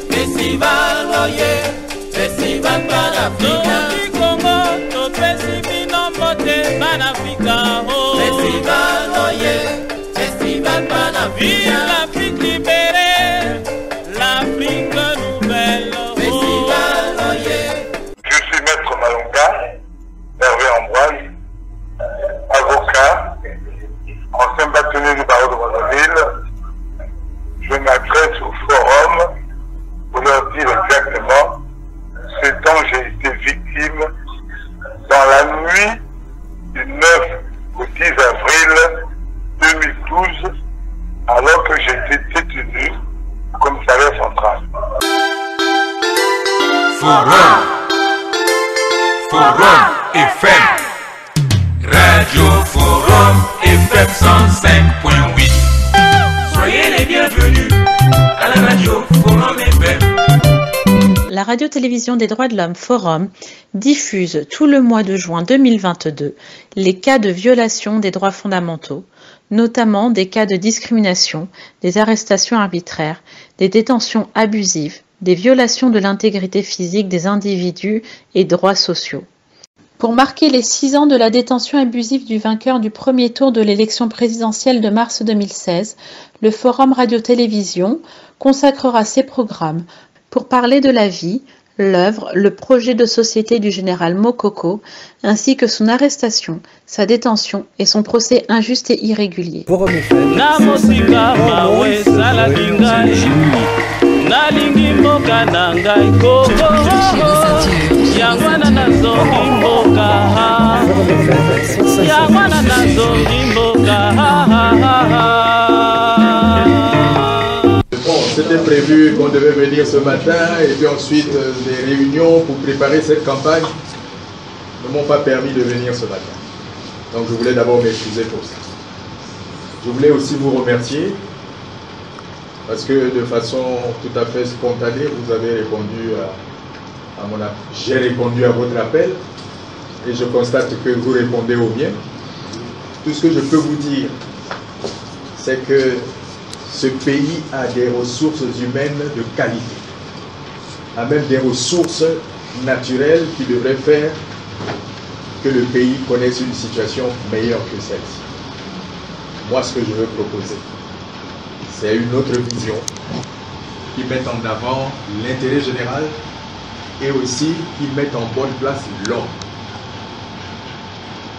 Festival Oye, Festival Panafrica. Congo, to Festival Mote Panafrica. Festival Oye, Festival Panafrica. Vive l'Afrique libérée, l'Afrique nouvelle. Festival Oye. Je suis Maître Malonga, Hervé Ambroise, avocat, ancien bâtonnier du barreau de Brazzaville. Je m'adresse au forum pour leur dire exactement ce dont j'ai été victime dans la nuit du 9 au 10 avril 2012, alors que j'étais détenu au commissariat central. Forum FM, Radio Forum FM 105.8. Soyez les bienvenus à la radio Forum FM. La radio-télévision des droits de l'homme Forum diffuse tout le mois de juin 2022 les cas de violation des droits fondamentaux, notamment des cas de discrimination, des arrestations arbitraires, des détentions abusives, des violations de l'intégrité physique des individus et droits sociaux. Pour marquer les 6 ans de la détention abusive du vainqueur du premier tour de l'élection présidentielle de mars 2016, le Forum Radio-Télévision consacrera ses programmes pour parler de la vie, l'œuvre, le projet de société du général Mokoko, ainsi que son arrestation, sa détention et son procès injuste et irrégulier. C'était prévu qu'on devait venir ce matin et puis ensuite des réunions pour préparer cette campagne ne m'ont pas permis de venir ce matin. Donc je voulais d'abord m'excuser pour ça. Je voulais aussi vous remercier parce que de façon tout à fait spontanée, vous avez répondu à mon appel. J'ai répondu à votre appel et je constate que vous répondez au mien. Tout ce que je peux vous dire, c'est que ce pays a des ressources humaines de qualité, a même des ressources naturelles qui devraient faire que le pays connaisse une situation meilleure que celle-ci. Moi, ce que je veux proposer, c'est une autre vision qui mette en avant l'intérêt général et aussi qui mette en bonne place l'homme.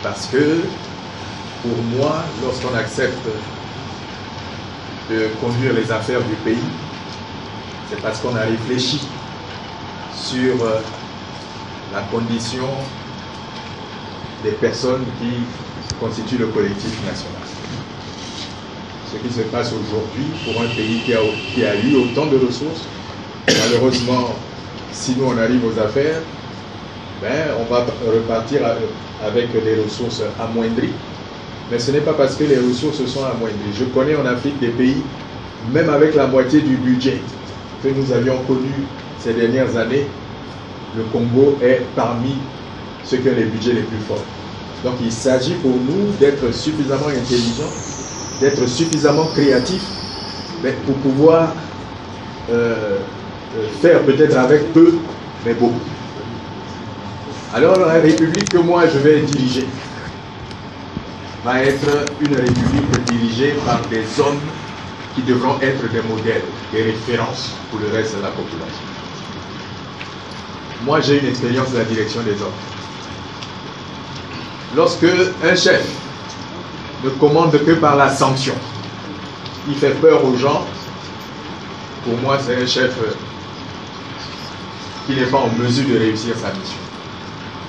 Parce que, pour moi, lorsqu'on accepte de conduire les affaires du pays, c'est parce qu'on a réfléchi sur la condition des personnes qui constituent le collectif national. Ce qui se passe aujourd'hui pour un pays qui a eu autant de ressources, malheureusement, si nous on arrive aux affaires, on va repartir avec des ressources amoindries. Mais ce n'est pas parce que les ressources sont amoindries. Je connais en Afrique des pays, même avec la moitié du budget que nous avions connu ces dernières années, le Congo est parmi ceux qui ont les budgets les plus forts. Donc il s'agit pour nous d'être suffisamment intelligents, d'être suffisamment créatifs, mais pour pouvoir faire peut-être avec peu, mais beaucoup. Alors la République que moi je vais diriger va être une République dirigée par des hommes qui devront être des modèles, des références pour le reste de la population. Moi, j'ai une expérience de la direction des hommes. Lorsque un chef ne commande que par la sanction, il fait peur aux gens, pour moi, c'est un chef qui n'est pas en mesure de réussir sa mission.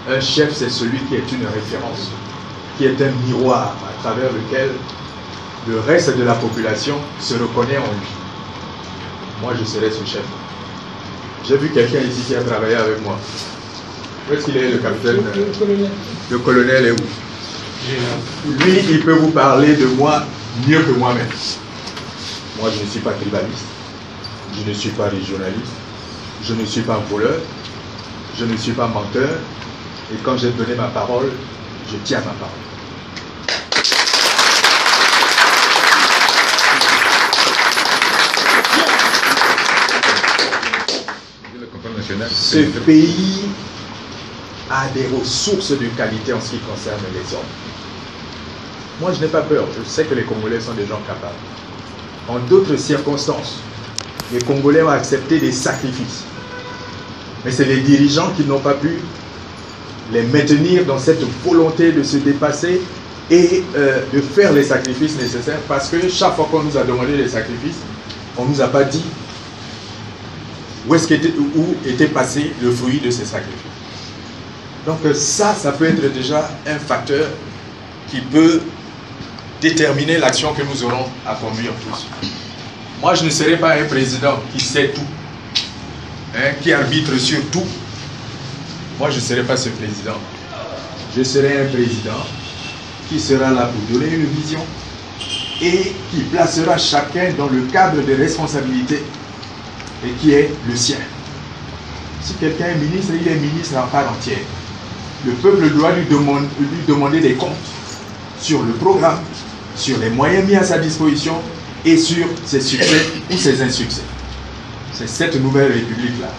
Un chef, c'est celui qui est une référence, qui est un miroir à travers lequel le reste de la population se reconnaît en lui. Moi, je serai ce chef. J'ai vu quelqu'un ici qui a travaillé avec moi. Où est-ce qu'il est, le capitaine? Le colonel est où? Lui, il peut vous parler de moi mieux que moi-même. Moi, je ne suis pas tribaliste. Je ne suis pas régionaliste. Je ne suis pas voleur. Je ne suis pas menteur. Et quand j'ai donné ma parole, je tiens ma parole. Ce pays a des ressources de qualité en ce qui concerne les hommes. Moi, je n'ai pas peur. Je sais que les Congolais sont des gens capables. En d'autres circonstances, les Congolais ont accepté des sacrifices. Mais c'est les dirigeants qui n'ont pas pu les maintenir dans cette volonté de se dépasser et de faire les sacrifices nécessaires, parce que chaque fois qu'on nous a demandé des sacrifices, on ne nous a pas dit où était passé le fruit de ces sacrifices. Donc ça peut être déjà un facteur qui peut déterminer l'action que nous aurons à conduire tous. Moi, je ne serai pas un président qui sait tout, qui arbitre sur tout. Moi, je ne serai pas ce président. Je serai un président qui sera là pour donner une vision et qui placera chacun dans le cadre de responsabilité et qui est le sien. Si quelqu'un est ministre, il est ministre en part entière. Le peuple doit lui demander des comptes sur le programme, sur les moyens mis à sa disposition et sur ses succès ou ses insuccès. C'est cette nouvelle république-là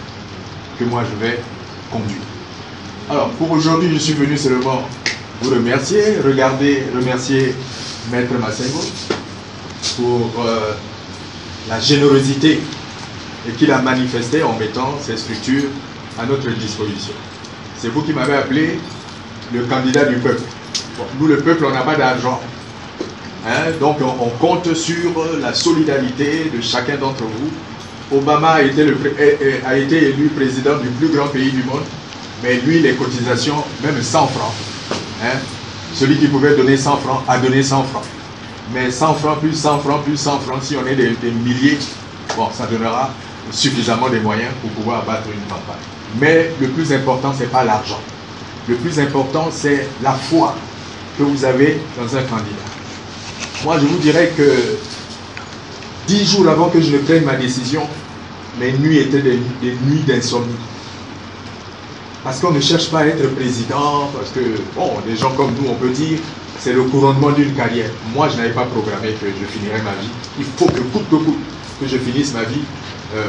que moi je vais conduire. Alors, pour aujourd'hui, je suis venu seulement vous remercier, remercier Maître Massengo pour la générosité qu'il a manifestée en mettant ces structures à notre disposition. C'est vous qui m'avez appelé le candidat du peuple. Bon, nous, le peuple, on n'a pas d'argent. Donc, on compte sur la solidarité de chacun d'entre vous. Obama a été élu président du plus grand pays du monde, mais lui, les cotisations, même 100 francs. Celui qui pouvait donner 100 francs a donné 100 francs. Mais 100 francs plus 100 francs plus 100 francs, si on est des milliers, bon, ça donnera suffisamment de moyens pour pouvoir abattre une campagne. Mais le plus important, ce n'est pas l'argent. Le plus important, c'est la foi que vous avez dans un candidat. Moi, je vous dirais que 10 jours avant que je ne prenne ma décision, mes nuits étaient des nuits d'insomnie. Parce qu'on ne cherche pas à être président, parce que, bon, des gens comme nous, on peut dire, c'est le couronnement d'une carrière. Moi, je n'avais pas programmé que je finirais ma vie. Il faut que coûte que coûte, que je finisse ma vie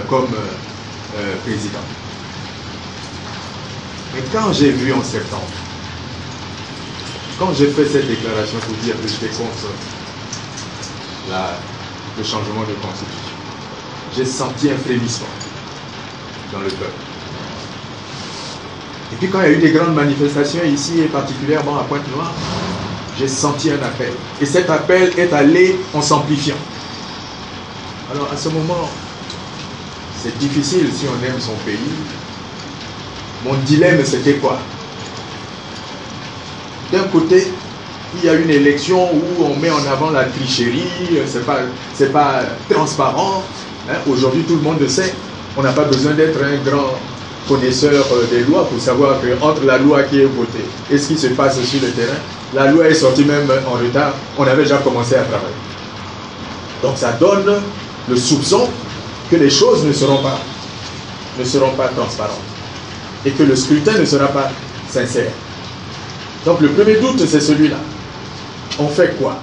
comme président. Mais quand j'ai vu en septembre, quand j'ai fait cette déclaration pour dire que j'étais contre le changement de constitution, j'ai senti un frémissement dans le peuple. Et puis quand il y a eu des grandes manifestations ici, et particulièrement à Pointe-Noire, j'ai senti un appel. Et cet appel est allé en s'amplifiant. Alors à ce moment, c'est difficile si on aime son pays. Mon dilemme, c'était quoi? D'un côté, il y a une élection où on met en avant la tricherie, c'est pas transparent. Aujourd'hui, tout le monde le sait. On n'a pas besoin d'être un grand connaisseur des lois pour savoir qu'entre la loi qui est votée et ce qui se passe sur le terrain, la loi est sortie même en retard, on avait déjà commencé à travailler. Donc ça donne le soupçon que les choses ne seront pas transparentes et que le scrutin ne sera pas sincère. Donc le premier doute, c'est celui-là. On fait quoi?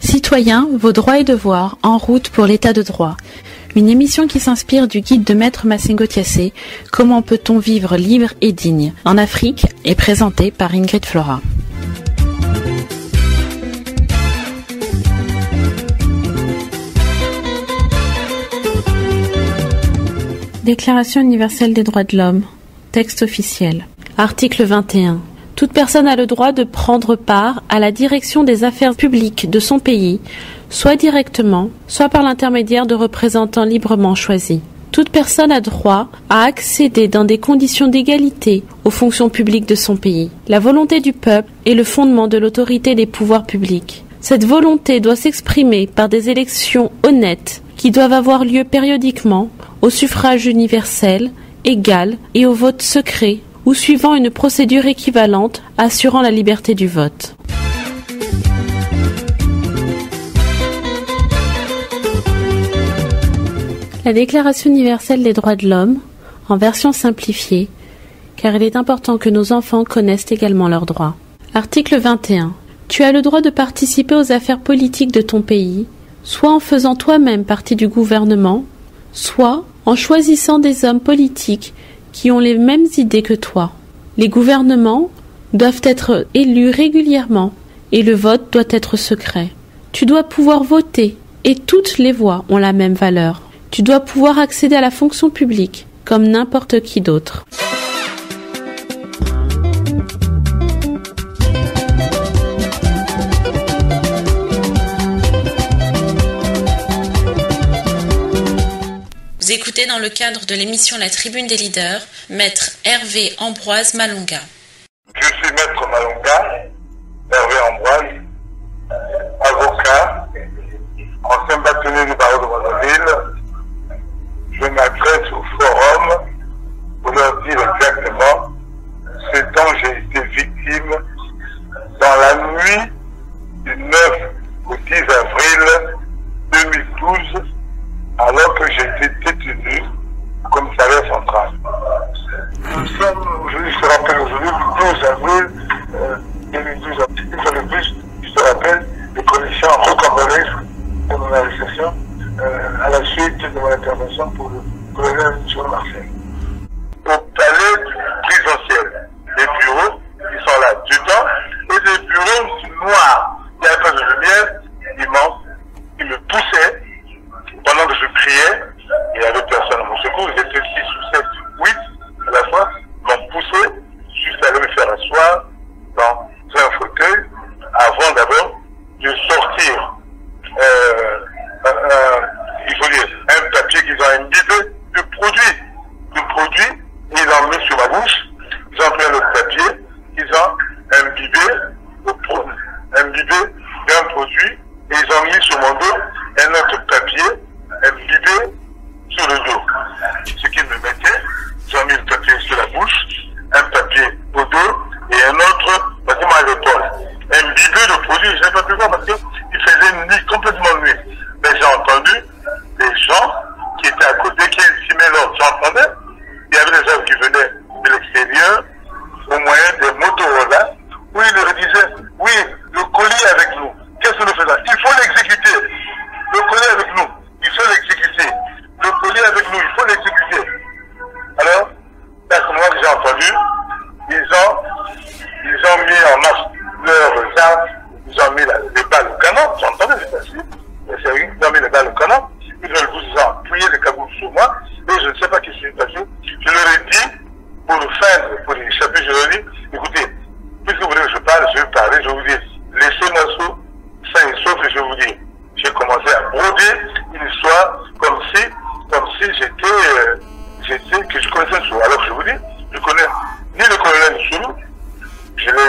Citoyens, vos droits et devoirs, en route pour l'état de droit. Une émission qui s'inspire du guide de Maître Massengo Thiassé, Comment peut-on vivre libre et digne en Afrique, est présentée par Ingrid Flora. Déclaration universelle des droits de l'homme. Texte officiel. Article 21. Toute personne a le droit de prendre part à la direction des affaires publiques de son pays, soit directement, soit par l'intermédiaire de représentants librement choisis. Toute personne a droit à accéder dans des conditions d'égalité aux fonctions publiques de son pays. La volonté du peuple est le fondement de l'autorité des pouvoirs publics. Cette volonté doit s'exprimer par des élections honnêtes qui doivent avoir lieu périodiquement, au suffrage universel, égal et au vote secret, ou suivant une procédure équivalente assurant la liberté du vote. La Déclaration universelle des droits de l'homme, en version simplifiée, car il est important que nos enfants connaissent également leurs droits. Article 21. Tu as le droit de participer aux affaires politiques de ton pays, soit en faisant toi-même partie du gouvernement, soit en choisissant des hommes politiques qui ont les mêmes idées que toi. Les gouvernements doivent être élus régulièrement et le vote doit être secret. Tu dois pouvoir voter et toutes les voix ont la même valeur. Tu dois pouvoir accéder à la fonction publique comme n'importe qui d'autre. Vous écoutez dans le cadre de l'émission La Tribune des Leaders, Maître Hervé Ambroise Malonga. Je suis Maître Malonga, Hervé Ambroise, avocat, ancien bâtonnier du barreau de Brazzaville. Je m'adresse au forum pour leur dire exactement ce dont j'ai été victime dans la nuit du 9 au 10 avril 2012, alors que j'ai été détenu au commissariat central. Nous sommes aujourd'hui, je te rappelle aujourd'hui, le 12 avril 2012, une fois de plus, je te rappelle les conditions rocambolesques de mon arrestation à la suite de mon intervention pour le colonel Michel Marcel. Au palais présidentiel, les bureaux, ils sont là dedans, et des bureaux noirs. Il n'y avait pas de lumière, immense, ils me poussaient. Pendant que je criais, il n'y avait personne à mon secours, ils étaient 6 ou 7, 8 à la fois, m'ont poussé, juste aller me faire asseoir dans un fauteuil, avant d'abord de sortir, il faut dire, un papier qu'ils ont imbibé de produit, et ils l'ont mis sur ma bouche, ils ont pris un autre papier, ils ont imbibé d'un produit, et ils ont mis sur mon dos un autre papier, imbibé sur le dos. Ce qu'ils me mettaient, ils ont mis le papier sur la bouche, un papier au dos et un autre pratiquement à l'épaule. Imbibé de produit, je n'ai pas pu voir parce qu'il faisait une nuit, complètement nuit. Mais j'ai entendu des gens qui étaient à côté, qui estimaient l'ordre. J'entendais, il y avait des gens qui venaient de l'extérieur, au moyen des Motorola, où ils leur disaient, oui, le colis avec nous. Qu'est-ce que nous faisons? Il faut l'exécuter. Le colis avec nous. Il faut l'exécuter. Le colis avec nous, il faut l'exécuter. Alors, c'est à ce moment que j'ai entendu, ils ont mis en marche leurs armes, ils ont mis les balles au canon, j'entendais, c'est facile, mais c'est vrai, ils ont mis les balles au canon, ils ont appuyé les caboules sur moi, et je ne sais pas ce qui s'est passé. Je leur ai dit, pour échapper, je leur ai dit, écoutez, puisque vous voulez que je parle, je vais parler, je vous dis, laissez-moi sain et sauf, et je vous dis, j'ai commencé à broder une histoire comme si que je connaissais un sou. Alors je vous dis, je connais ni le colonel Soulou, je l'ai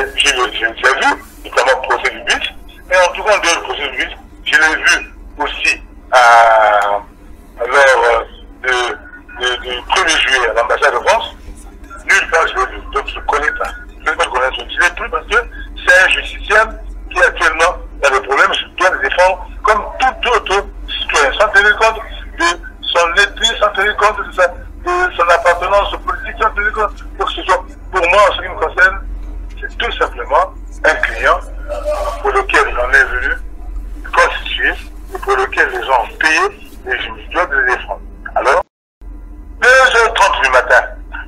déjà vu, notamment au procès du bus, et en tout cas, en dehors du procès du bus, je l'ai vu aussi lors du 1er juillet à l'ambassade de France. Nulle part je l'ai vu, donc je ne connais pas. Je ne vais pas connaître, je ne l'ai plus parce que c'est un justiciable qui actuellement a des problèmes, je dois le défendre comme tout autre citoyen, sans tenir compte de son ethnie, sans tenir compte de son appartenance politique, sans tenir compte de ce soit. Pour moi, en ce qui me concerne, c'est tout simplement un client pour lequel j'en ai venu constituer et pour lequel les gens ont payé et je dois le défendre. Alors, 2h30 du matin,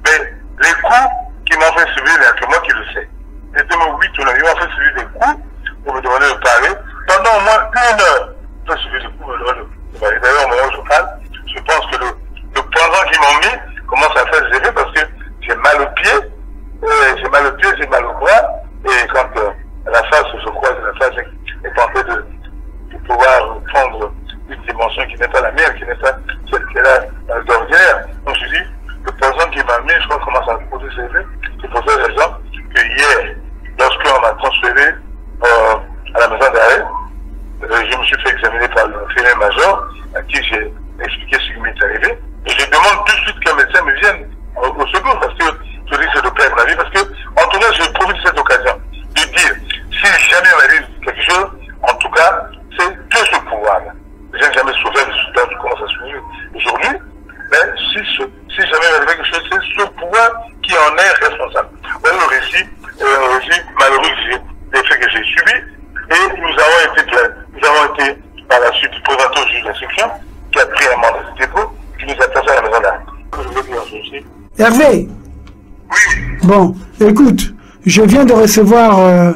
mais les coups qui m'ont fait subir, il n'y a que moi qui le sais. C'était mon 8 ou 9, ils m'ont fait subir des coups pour me demander de parler. Pendant au moins 1 heure, j'ai suivi des coups, me demander de parler. D'ailleurs, au moment où je parle, je pense que le poison qu'ils m'ont mis commence à faire zéro parce que j'ai mal au pied, j'ai mal au bras, et quand la face, je crois que la face est en train de pouvoir prendre une dimension qui n'est pas la mienne, qui n'est pas celle qu'elle a Hervé. Bon, écoute, je viens de recevoir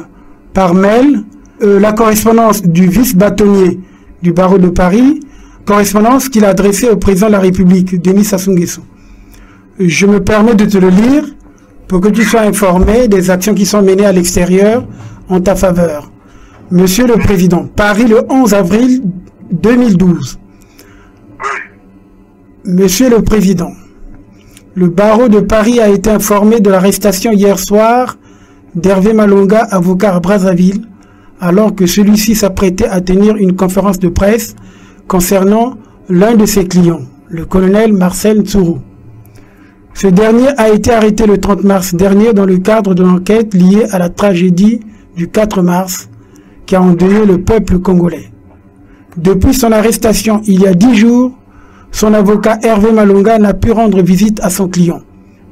par mail la correspondance du vice-bâtonnier du barreau de Paris, correspondance qu'il a adressée au président de la République, Denis Sassou Nguesso. Je me permets de te le lire pour que tu sois informé des actions qui sont menées à l'extérieur en ta faveur. Monsieur le Président, Paris le 11 avril 2012. Monsieur le Président, le barreau de Paris a été informé de l'arrestation hier soir d'Hervé Malonga, avocat à Brazzaville, alors que celui-ci s'apprêtait à tenir une conférence de presse concernant l'un de ses clients, le colonel Marcel Tsuru. Ce dernier a été arrêté le 30 mars dernier dans le cadre de l'enquête liée à la tragédie du 4 mars qui a endeuillé le peuple congolais. Depuis son arrestation il y a 10 jours, son avocat Hervé Malonga n'a pu rendre visite à son client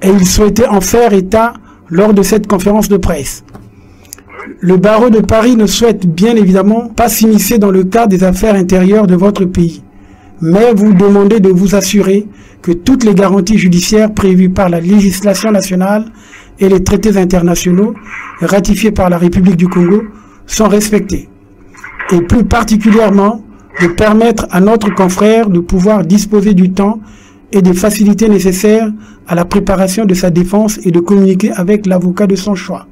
et il souhaitait en faire état lors de cette conférence de presse. Le barreau de Paris ne souhaite bien évidemment pas s'immiscer dans le cadre des affaires intérieures de votre pays, mais vous demandez de vous assurer que toutes les garanties judiciaires prévues par la législation nationale et les traités internationaux ratifiés par la République du Congo sont respectées, et plus particulièrement de permettre à notre confrère de pouvoir disposer du temps et des facilités nécessaires à la préparation de sa défense et de communiquer avec l'avocat de son choix.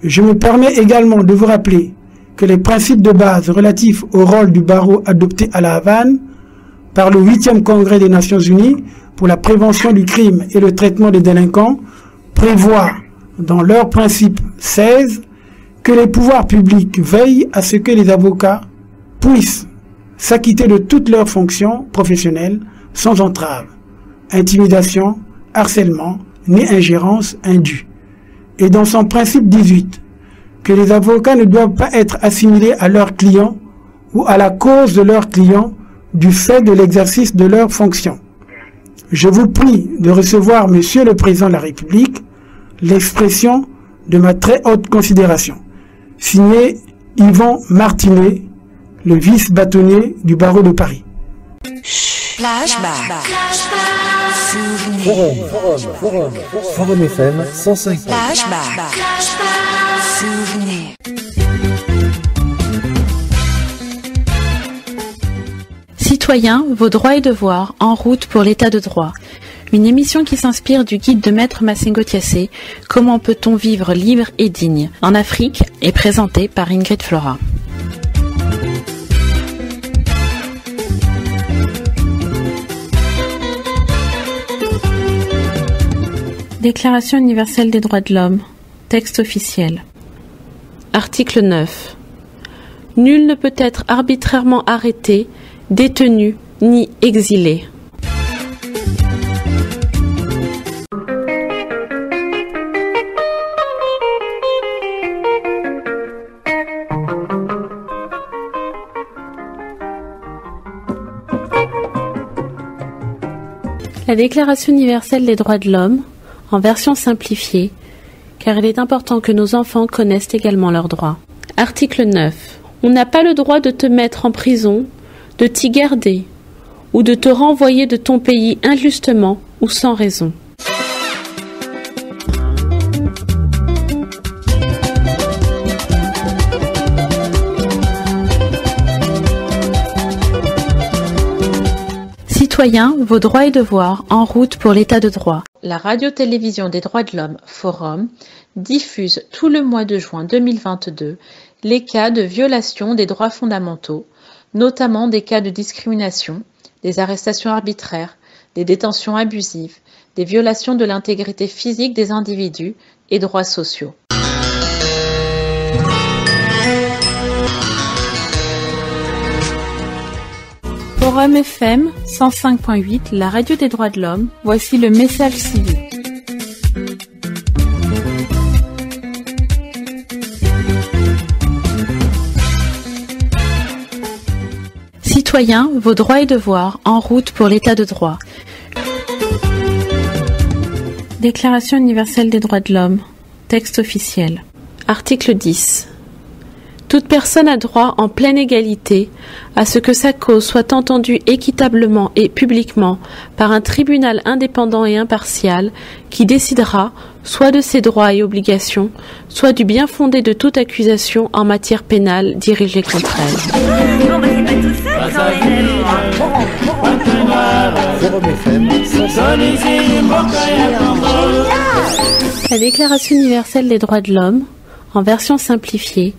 Je me permets également de vous rappeler que les principes de base relatifs au rôle du barreau adoptés à La Havane par le 8e Congrès des Nations Unies pour la prévention du crime et le traitement des délinquants prévoient dans leur principe 16 que les pouvoirs publics veillent à ce que les avocats puissent s'acquitter de toutes leurs fonctions professionnelles sans entrave, intimidation, harcèlement ni ingérence indue. Et dans son principe 18, que les avocats ne doivent pas être assimilés à leurs clients ou à la cause de leurs clients du fait de l'exercice de leurs fonctions. Je vous prie de recevoir, Monsieur le Président de la République, l'expression de ma très haute considération. Signé Yvon Martinet, le vice-bâtonnier du barreau de Paris. Flashback. Forum FM 105. Flashback. Souvenir. Citoyens, vos droits et devoirs, en route pour l'état de droit. Une émission qui s'inspire du guide de Maître Massengo Thiassé, Comment peut-on vivre libre et digne en Afrique, est présentée par Ingrid Flora. Déclaration universelle des droits de l'homme. Texte officiel. Article 9. Nul ne peut être arbitrairement arrêté, détenu ni exilé. La Déclaration universelle des droits de l'homme, en version simplifiée, car il est important que nos enfants connaissent également leurs droits. Article 9. On n'a pas le droit de te mettre en prison, de t'y garder, ou de te renvoyer de ton pays injustement ou sans raison. Citoyens, vos droits et devoirs, en route pour l'état de droit. La radio-télévision des droits de l'homme, Forum, diffuse tout le mois de juin 2022 les cas de violation des droits fondamentaux, notamment des cas de discrimination, des arrestations arbitraires, des détentions abusives, des violations de l'intégrité physique des individus et droits sociaux. Forum FM 105.8, la radio des droits de l'homme, voici le message civique. Citoyens, vos droits et devoirs, en route pour l'état de droit. Déclaration universelle des droits de l'homme. Texte officiel. Article 10. Toute personne a droit en pleine égalité à ce que sa cause soit entendue équitablement et publiquement par un tribunal indépendant et impartial qui décidera soit de ses droits et obligations, soit du bien fondé de toute accusation en matière pénale dirigée contre elle. La Déclaration universelle des droits de l'homme, en version simplifiée,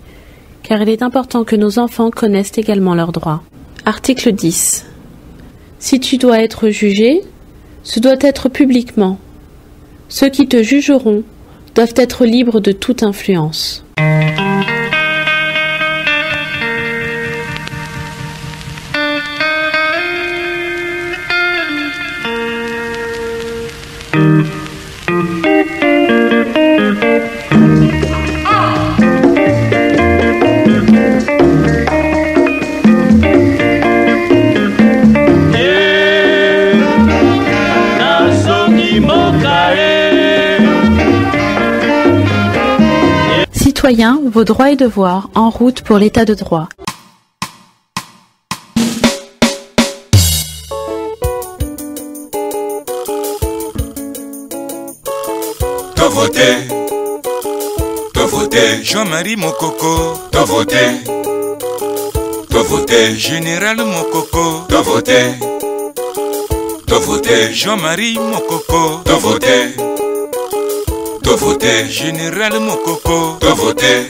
car il est important que nos enfants connaissent également leurs droits. Article 10. Si tu dois être jugé, ce doit être publiquement. Ceux qui te jugeront doivent être libres de toute influence. Citoyens, vos droits et devoirs en route pour l'état de droit. T'as voté Jean-Marie Mokoko, t'as voté Général Mokoko, t'as voté Jean-Marie Mokoko, t'as voté Général Mokoko, t'as voté.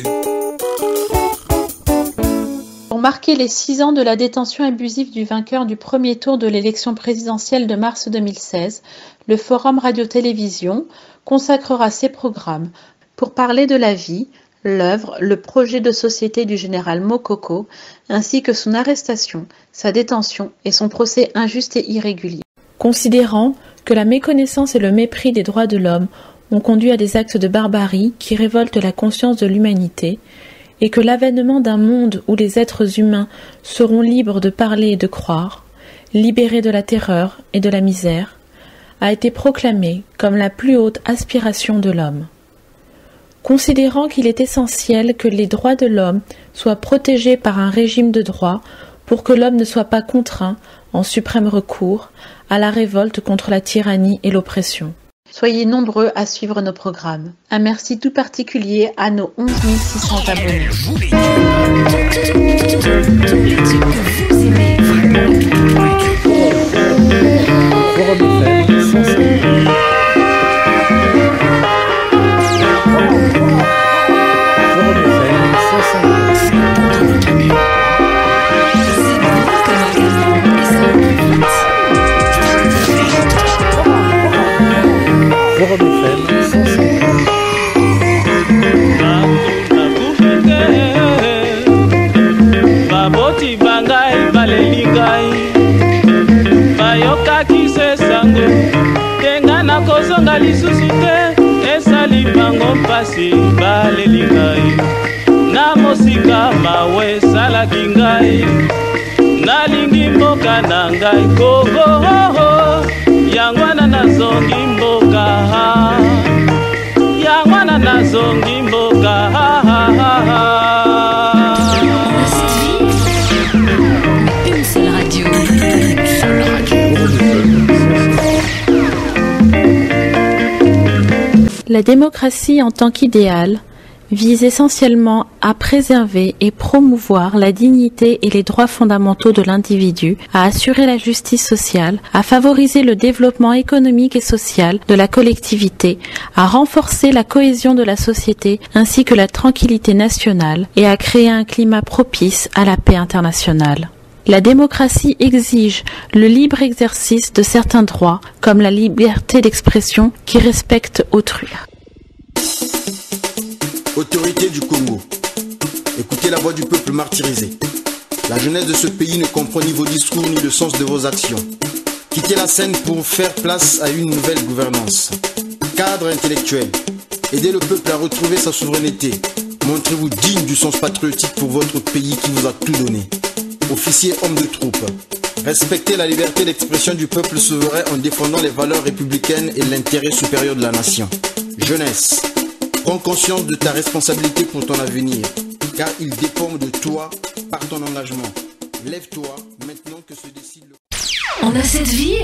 Pour marquer les 6 ans de la détention abusive du vainqueur du premier tour de l'élection présidentielle de mars 2016, le Forum Radio-Télévision consacrera ses programmes pour parler de la vie, l'œuvre, le projet de société du général Mokoko, ainsi que son arrestation, sa détention et son procès injuste et irrégulier. Considérant que la méconnaissance et le mépris des droits de l'homme ont conduit à des actes de barbarie qui révoltent la conscience de l'humanité, et que l'avènement d'un monde où les êtres humains seront libres de parler et de croire, libérés de la terreur et de la misère, a été proclamé comme la plus haute aspiration de l'homme. Considérant qu'il est essentiel que les droits de l'homme soient protégés par un régime de droit pour que l'homme ne soit pas contraint, en suprême recours, à la révolte contre la tyrannie et l'oppression. Soyez nombreux à suivre nos programmes. Un merci tout particulier à nos 11 600 abonnés. baboti bangai balelingai bayokaki se sango tenga na kozonga lisusu te esali bango mpasi balelingai na mosika mawe esalaki ngai nalingi mboka na ngai koko yango wana nazongi mboka yango wana nazongi mboka Une seule radio. La démocratie en tant qu'idéal vise essentiellement à préserver et promouvoir la dignité et les droits fondamentaux de l'individu, à assurer la justice sociale, à favoriser le développement économique et social de la collectivité, à renforcer la cohésion de la société ainsi que la tranquillité nationale et à créer un climat propice à la paix internationale. La démocratie exige le libre exercice de certains droits, comme la liberté d'expression qui respecte autrui. Autorité du Congo, écoutez la voix du peuple martyrisé. La jeunesse de ce pays ne comprend ni vos discours ni le sens de vos actions. Quittez la scène pour faire place à une nouvelle gouvernance. Cadre intellectuel, aidez le peuple à retrouver sa souveraineté. Montrez-vous digne du sens patriotique pour votre pays qui vous a tout donné. Officiers, hommes de troupe, respectez la liberté d'expression du peuple souverain en défendant les valeurs républicaines et l'intérêt supérieur de la nation. Jeunesse, prends conscience de ta responsabilité pour ton avenir, car ils dépendent de toi par ton engagement. Lève-toi maintenant que se décide le... On a cette vie,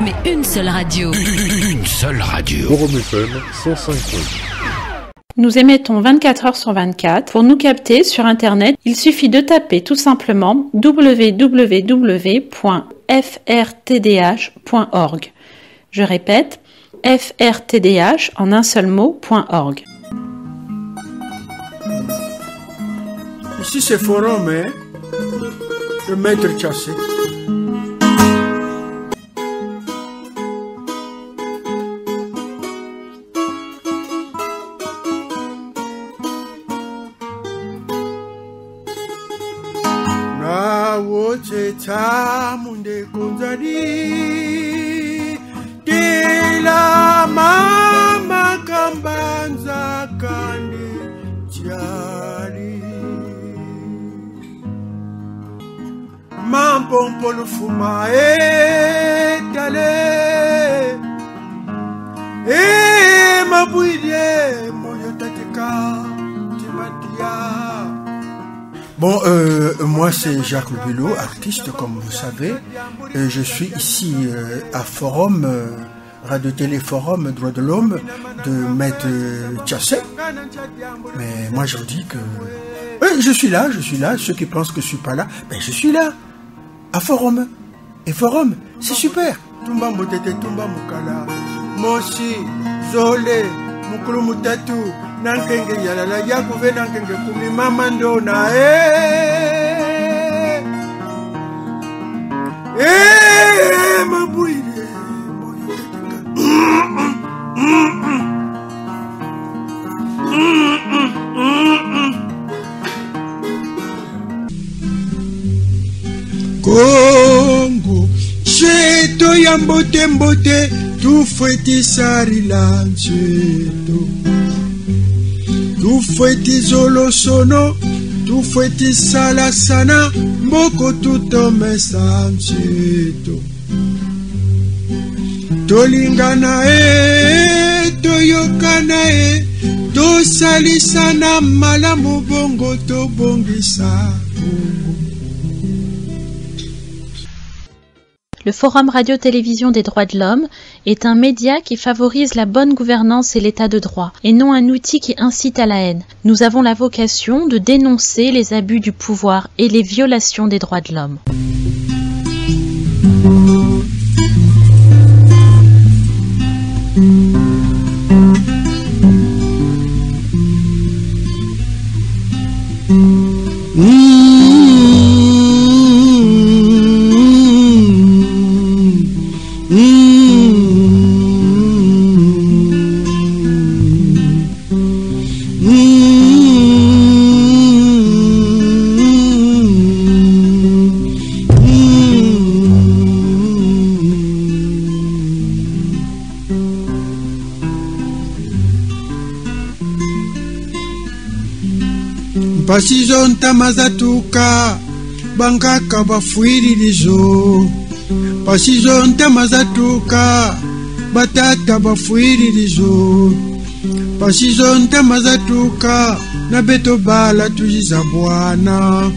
mais une seule radio. Une seule radio. Forum FM 105. Nous émettons 24 heures sur 24. Pour nous capter sur Internet, il suffit de taper tout simplement www.frtdh.org. Je répète, frtdh en un seul mot.org. Ici c'est Forum, le maître Chassé. Na wote tamunde konzani de la mama kambanza kandi tiari mampompo lufuma etale mabuide moyo tateka timatia. Bon, moi c'est Jacques Lubilo, artiste comme vous savez. Je suis ici à Forum, Radio-Télé Forum, Droits de l'Homme, de Maître Chassé. Mais moi je vous dis que... je suis là. Ceux qui pensent que je suis pas là, ben je suis là, à Forum. Et Forum, c'est super. Tumba motete, tumba mukala, moshi, zole, mukulu mutatu. Nankenge yalala yakuve nankenge kumi mama ndona mabuide Kongo cheto ya mbote mbote tufweti sarila cheto tufweti zolo sono tufweti sala sana mboko tutomesa mcheto tolingana toyokana tosalisana malamu bongo tobongisa. Le Forum Radio-Télévision des droits de l'homme est un média qui favorise la bonne gouvernance et l'état de droit, et non un outil qui incite à la haine. Nous avons la vocation de dénoncer les abus du pouvoir et les violations des droits de l'homme. Pasizonta mazatuka bangaka bafuiririzo pasizonta mazatuka batata bafuiririzo pasizonta mazatuka na beto bala tujiza bwana